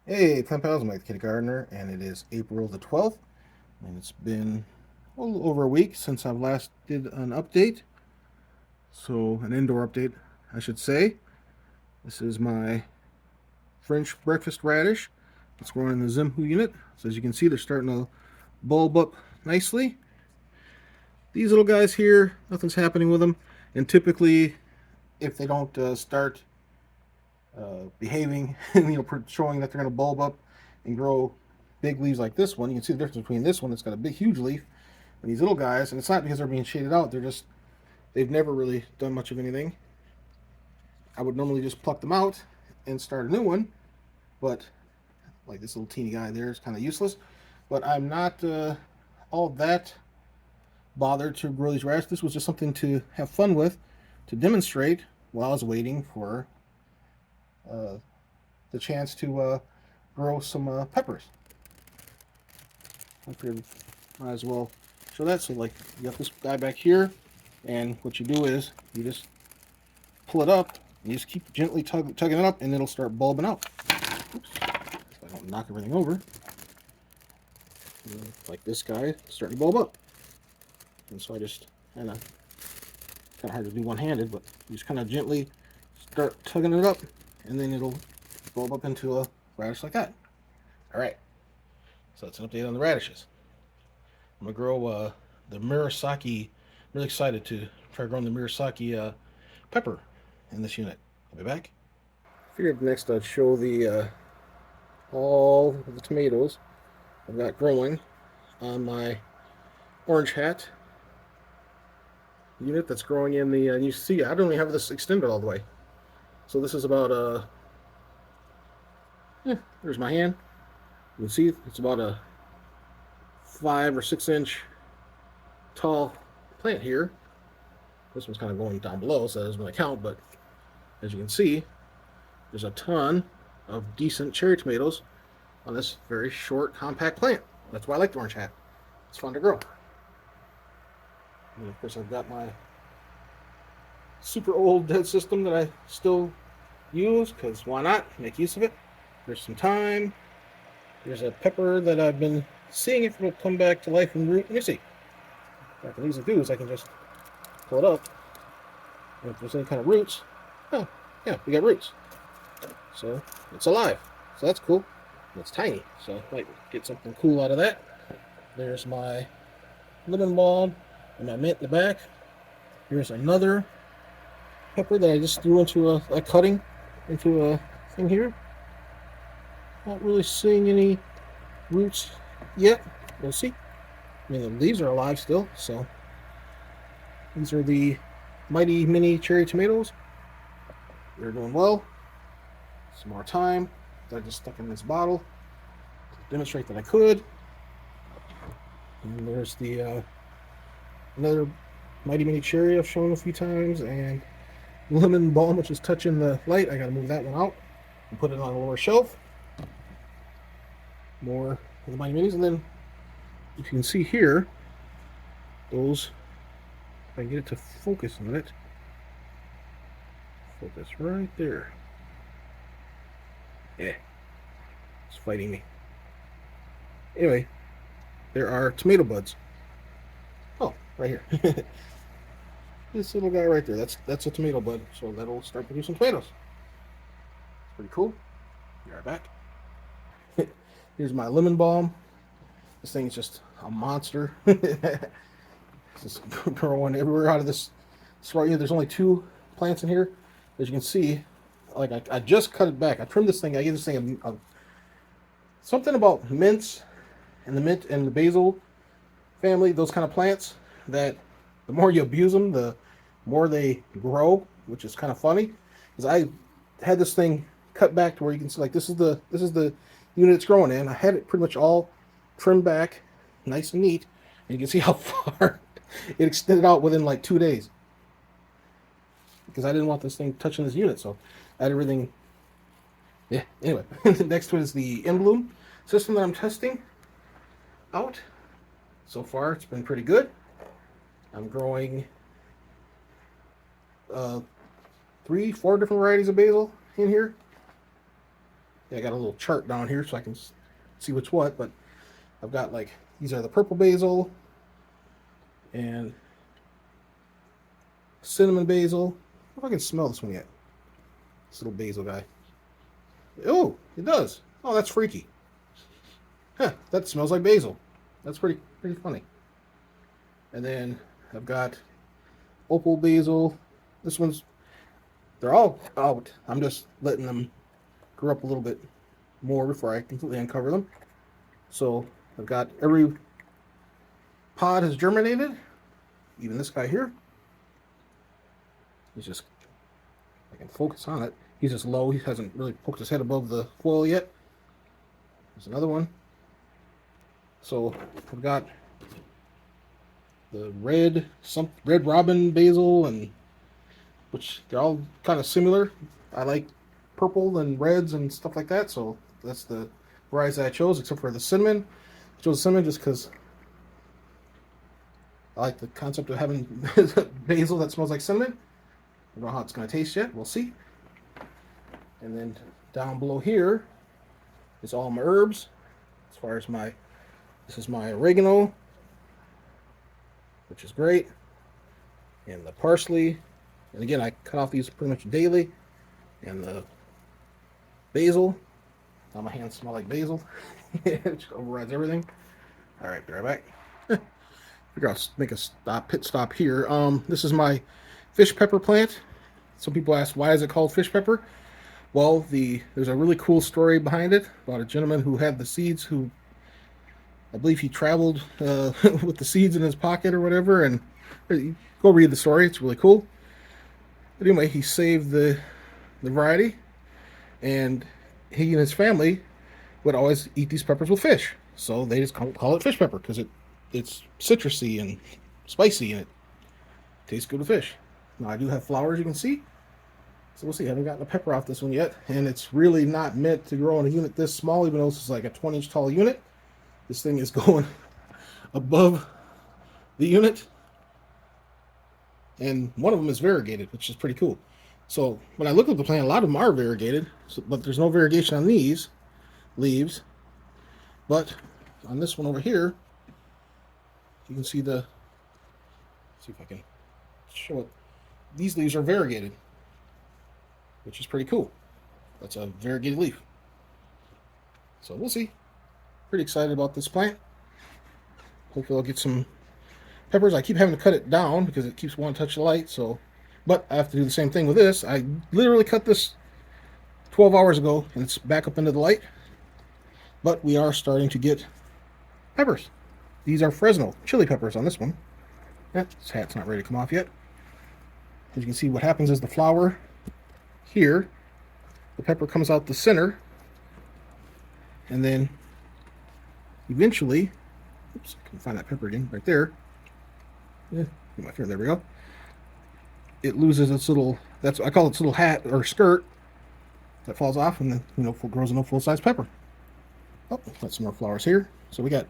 Hey, Pen Pals, I'm Mike the Kitty Gardener, and it is April the 12th, and it's been a little over a week since I last did an update. So, an indoor update, I should say. This is my French breakfast radish. It's growing in the Zimhu unit. So, as you can see, they're starting to bulb up nicely. These little guys here, nothing's happening with them, and typically, if they don't start behaving, showing that they're going to bulb up and grow big leaves like this one. You can see the difference between this one that's got a big, huge leaf, and these little guys. And it's not because they're being shaded out; they've never really done much of anything. I would normally just pluck them out and start a new one, but like this little teeny guy there is kind of useless. But I'm not all that bothered to grow these radishes. This was just something to have fun with, to demonstrate while I was waiting for uh, the chance to grow some peppers. I figured might as well show that. So like you got this guy back here, and what you do is you just pull it up, and you just keep gently tugging it up, and it'll start bulbing out. Oops, so I don't knock everything over. And like this guy starting to bulb up, and so I just kind of hard to do one-handed, but you just kind of gently start tugging it up, and then it'll bulb up into a radish like that. All right. So that's an update on the radishes. I'm gonna grow the Murasaki. I'm really excited to try growing the Murasaki pepper in this unit. I'll be back. Figured next I'd show the all of the tomatoes I've got growing on my orange hat unit that's growing in the. And you see, I don't even have this extended all the way. So this is about there's my hand. You can see it's about a 5 or 6 inch tall plant here. This one's kind of going down below, so that doesn't really count, but as you can see, there's a ton of decent cherry tomatoes on this very short, compact plant. That's why I like the orange hat. It's fun to grow. And of course, I've got my super old dead system that I still use, because why not? Make use of it. There's some thyme. There's a pepper that I've been seeing if it'll come back to life and root. Let me see. What I can easily do is I can just pull it up. And if there's any kind of roots, oh, yeah, we got roots. So it's alive. So that's cool. And it's tiny, so I might get something cool out of that. There's my lemon balm and my mint in the back. Here's another pepper that I just threw into a cutting into a thing here. Not really seeing any roots yet. We'll see. I mean, the leaves are alive still, so these are the mighty mini cherry tomatoes. They're doing well. Some more thyme that I just stuck in this bottle to demonstrate that I could. And there's the another mighty mini cherry I've shown a few times, and lemon balm, which is touching the light. I gotta move that one out and put it on a lower shelf. More of the mighty minis, and then if you can see here, those, if I can get it to focus on it, focus right there. Yeah, it's fighting me. Anyway, there are tomato buds. Oh, right here. This little guy right there, that's a tomato bud, so that'll start producing tomatoes. It's pretty cool. Be right back. Here's my lemon balm. This thing's just a monster. It's just growing everywhere out of this. Right here, there's only 2 plants in here. As you can see, like I just cut it back. I trimmed this thing. I gave this thing something about mints and the mint and the basil family, those kind of plants, that the more you abuse them, the more they grow, which is kind of funny. Because I had this thing cut back to where you can see, like this is the unit it's growing in. I had it pretty much all trimmed back, nice and neat, and you can see how far it extended out within like 2 days. Because I didn't want this thing touching this unit, so I had everything. Yeah. Anyway, the next one is the in bloom system that I'm testing out. So far, it's been pretty good. I'm growing 3, 4 different varieties of basil in here. Yeah, I got a little chart down here so I can see what's what, but I've got like, these are the purple basil and cinnamon basil. I don't know if I can smell this one yet. This little basil guy. Oh, it does. Oh, that's freaky. Huh, that smells like basil. That's pretty funny. And then I've got opal basil. This one's, they're all out. I'm just letting them grow up a little bit more before I completely uncover them. So I've got every pod has germinated. Even this guy here. He's just, I can focus on it. He's just low. He hasn't really poked his head above the foil yet. There's another one. So I've got the red robin basil, and which they're all kind of similar. I like purple and reds and stuff like that, so that's the varieties that I chose, except for the cinnamon. I chose cinnamon just because I like the concept of having basil that smells like cinnamon. I don't know how it's going to taste yet. We'll see. And then down below here is all my herbs. As far as this is my oregano, which is great. And the parsley. And again, I cut off these pretty much daily. And the basil. Now my hands smell like basil. It just overrides everything. All right, be right back. Figure I'll make a pit stop here. This is my fish pepper plant. Some people ask, why is it called fish pepper? Well, there's a really cool story behind it about a gentleman who had the seeds, who I believe he traveled with the seeds in his pocket or whatever, and go read the story. It's really cool. But anyway, he saved the variety, and he and his family would always eat these peppers with fish. So they just call it fish pepper because it's citrusy and spicy, and it tastes good with fish. Now I do have flowers, you can see. So we'll see. I haven't gotten a pepper off this one yet, and it's really not meant to grow in a unit this small, even though this is like a 20-inch tall unit. This thing is going above the unit, and one of them is variegated, which is pretty cool. So when I look at the plant, a lot of them are variegated, but there's no variegation on these leaves. But on this one over here, you can see let's see if I can show it. These leaves are variegated, which is pretty cool. That's a variegated leaf. So we'll see. Pretty excited about this plant. Hopefully I'll get some peppers. I keep having to cut it down because it keeps wanting to touch the light. But I have to do the same thing with this. I literally cut this 12 hours ago, and it's back up into the light. But we are starting to get peppers. These are Fresno chili peppers on this one. This hat's not ready to come off yet. As you can see, what happens is the flower here, the pepper comes out the center, and then eventually, oops, I can find that pepper again right there. Yeah, get my finger, there we go. It loses its little, I call it its little hat or skirt that falls off, and then grows into a full-size pepper. Oh, got some more flowers here. So we got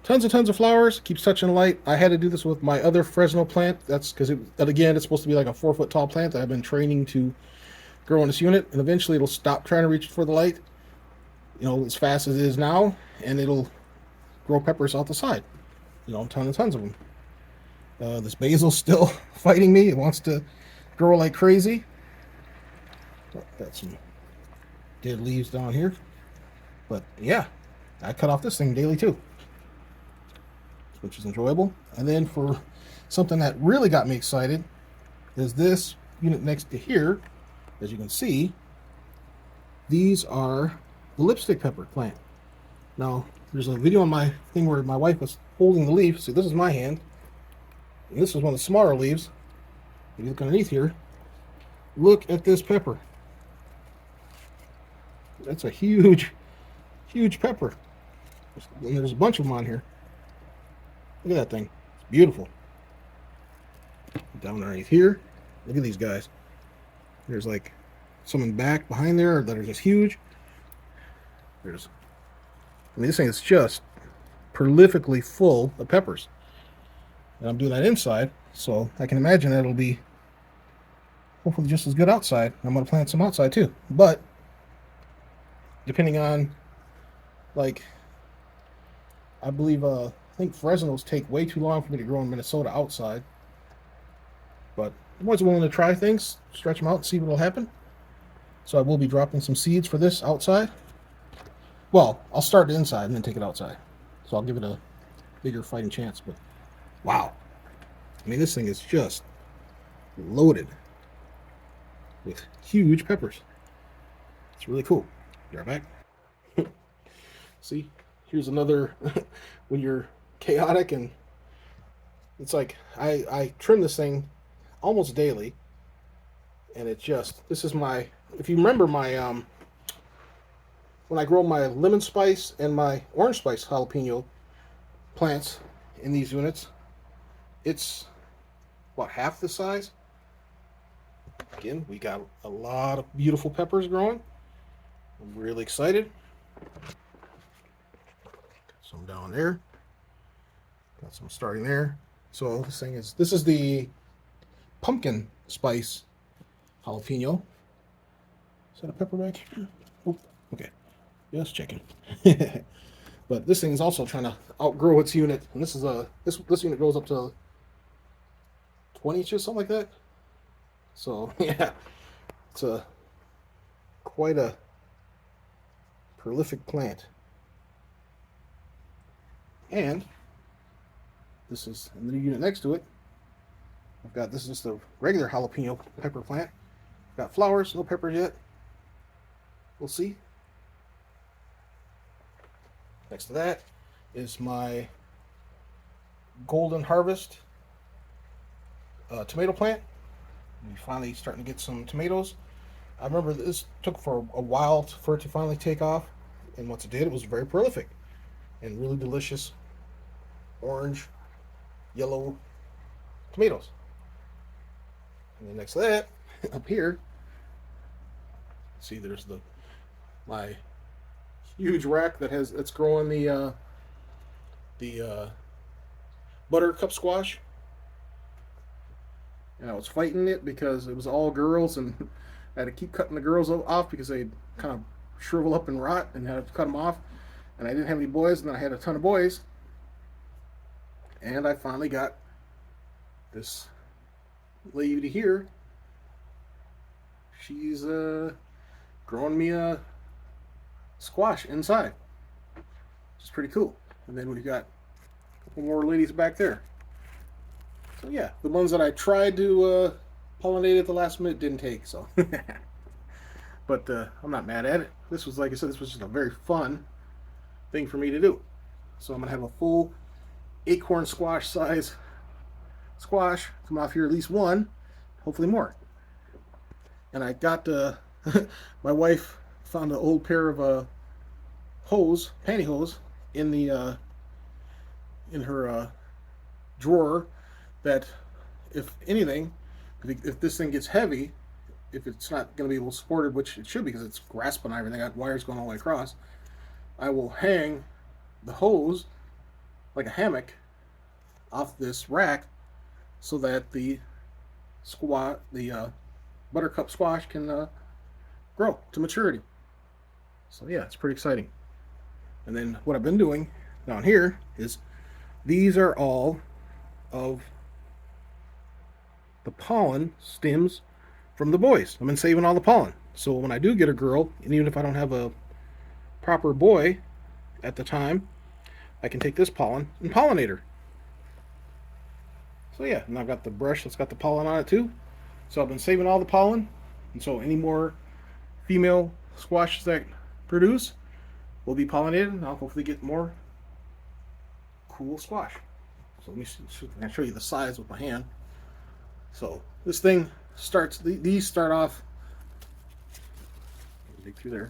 tons of flowers. Keeps touching the light. I had to do this with my other Fresno plant. That's because again, it's supposed to be like a 4-foot tall plant that I've been training to grow in this unit, and eventually it'll stop trying to reach for the light, as fast as it is now, and it'll grow peppers out the side. Tons of them. This basil's still fighting me. It wants to grow like crazy. Got some dead leaves down here. But yeah, I cut off this thing daily too, which is enjoyable. And then for something that really got me excited is this unit next to here. As you can see, these are the lipstick pepper plant. Now, there's a video on my thing where my wife was holding the leaf. See, this is my hand. And this is one of the smaller leaves. If you look underneath here, look at this pepper. That's a huge pepper. And there's a bunch of them on here. Look at that thing. It's beautiful. Down underneath here, look at these guys. There's like some back behind there that are just huge. This thing is just prolifically full of peppers. And I'm doing that inside, so I can imagine that it'll be hopefully just as good outside. I'm going to plant some outside too. But depending on, like, I think Fresno's take way too long for me to grow in Minnesota outside. But I'm always willing to try things, stretch them out, and see what will happen. So I will be dropping some seeds for this outside. Well, I'll start inside and then take it outside. So I'll give it a bigger fighting chance. But wow, I mean, this thing is just loaded with huge peppers. It's really cool. Be right back. See, here's another when you're chaotic, and it's like I trim this thing almost daily, and it just, this is my, if you remember my when I grow my lemon spice and my orange spice jalapeno plants in these units, it's about half the size. Again, we got a lot of beautiful peppers growing. I'm really excited. Got some down there. Got some starting there. So this is the pumpkin spice jalapeno. Is that a pepper back here? Oh, okay. Just checking. But this thing is also trying to outgrow its unit, and this is this unit goes up to 20 inches, something like that. So yeah, it's a quite a prolific plant. And this is in the unit next to it. I've got, this is just a regular jalapeno pepper plant. Got flowers, no peppers yet. We'll see. Next to that is my Golden Harvest tomato plant. We're finally starting to get some tomatoes. I remember this took for a while for it to finally take off, and once it did, it was very prolific and really delicious orange, yellow tomatoes. And then next to that, up here, see there's my huge rack that's growing the Buttercup Squash. And I was fighting it because it was all girls, and I had to keep cutting the girls off because they kind of shrivel up and rot, and I had to cut them off. And I didn't have any boys, and then I had a ton of boys. And I finally got this lady here. She's growing me a squash inside, which is pretty cool. And then we've got a couple more ladies back there. So yeah, the ones that I tried to pollinate at the last minute didn't take, so. But I'm not mad at it. This was, like I said, this was just a very fun thing for me to do. So I'm going to have a full acorn squash size squash come off here, at least one, hopefully more. And I got, my wife found an old pair of pantyhose in her drawer, that if anything, if this thing gets heavy, if it's not going to be able to support it, which it should because it's grasping everything, I got wires going all the way across, I will hang the hose like a hammock off this rack so that the buttercup squash can grow to maturity. So yeah, it's pretty exciting. And then what I've been doing down here is, these are all of the pollen stems from the boys. I've been saving all the pollen. So when I do get a girl, and even if I don't have a proper boy at the time, I can take this pollen and pollinate her. So yeah, and I've got the brush that's got the pollen on it too. So I've been saving all the pollen. And so any more female squashes that produce will be pollinated, and I'll hopefully get more cool squash. So let me see, I can show you the size with my hand. So this thing starts, these start off, dig through there,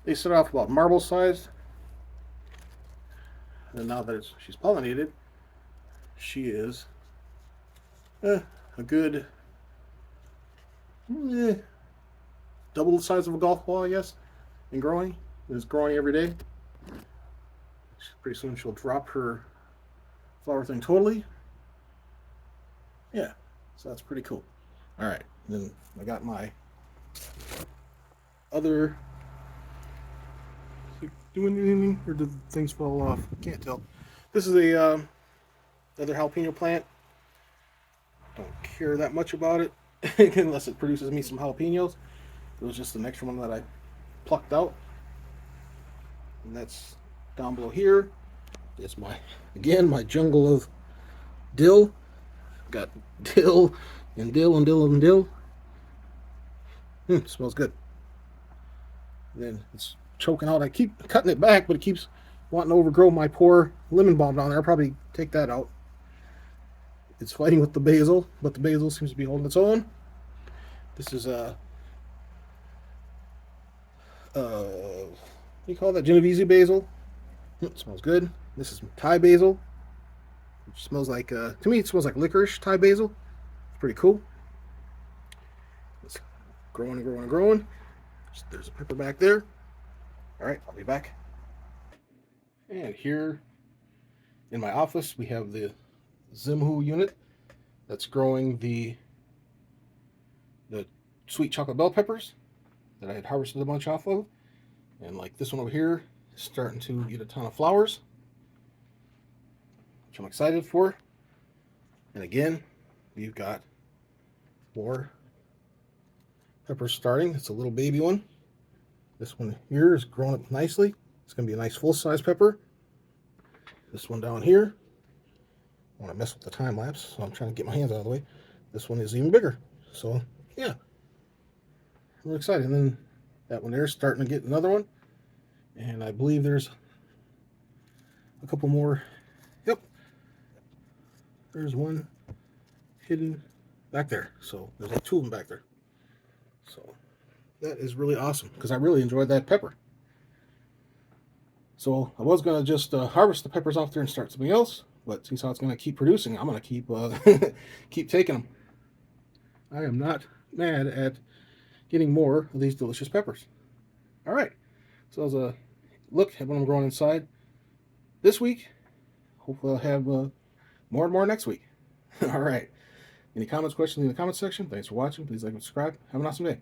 they start off about marble sized. And now that she's pollinated, she is a good double the size of a golf ball, I guess, and growing. It's growing every day. Pretty soon she'll drop her flower thing totally. Yeah, so that's pretty cool. All right, then I got my other doing anything, or did things fall off? Can't tell. This is a other jalapeno plant. Don't care that much about it unless it produces me some jalapenos. It was just an extra one that I plucked out, and that's down below here. It's my jungle of dill. Got dill and dill and dill and dill. Smells good. And then it's choking out. I keep cutting it back, but it keeps wanting to overgrow my poor lemon balm down there. I'll probably take that out. It's fighting with the basil, but the basil seems to be holding its own. This is what do you call that? Genovese basil. It smells good. This is Thai basil, which smells like, to me, it smells like licorice Thai basil. It's pretty cool. It's growing and growing and growing. There's a pepper back there. All right, I'll be back. And here in my office, we have the Zimhu unit that's growing the sweet chocolate bell peppers that I had harvested a bunch off of. And like this one over here is starting to get a ton of flowers, which I'm excited for. And again, we've got more peppers starting. It's a little baby one. This one here is growing up nicely. It's going to be a nice full-size pepper. This one down here, I want to mess with the time lapse, so I'm trying to get my hands out of the way. This one is even bigger. So, yeah. We're excited. And then that one there is starting to get another one. And I believe there's a couple more. Yep. There's one hidden back there. So there's like 2 of them back there. So that is really awesome because I really enjoyed that pepper. So I was going to just harvest the peppers off there and start something else. But since how it's going to keep producing, I'm going to keep keep taking them. I am not mad at getting more of these delicious peppers. All right. So as a look at what I'm growing inside this week. Hopefully I'll have more and more next week. All right. Any comments, questions in the comment section? Thanks for watching. Please like and subscribe. Have an awesome day.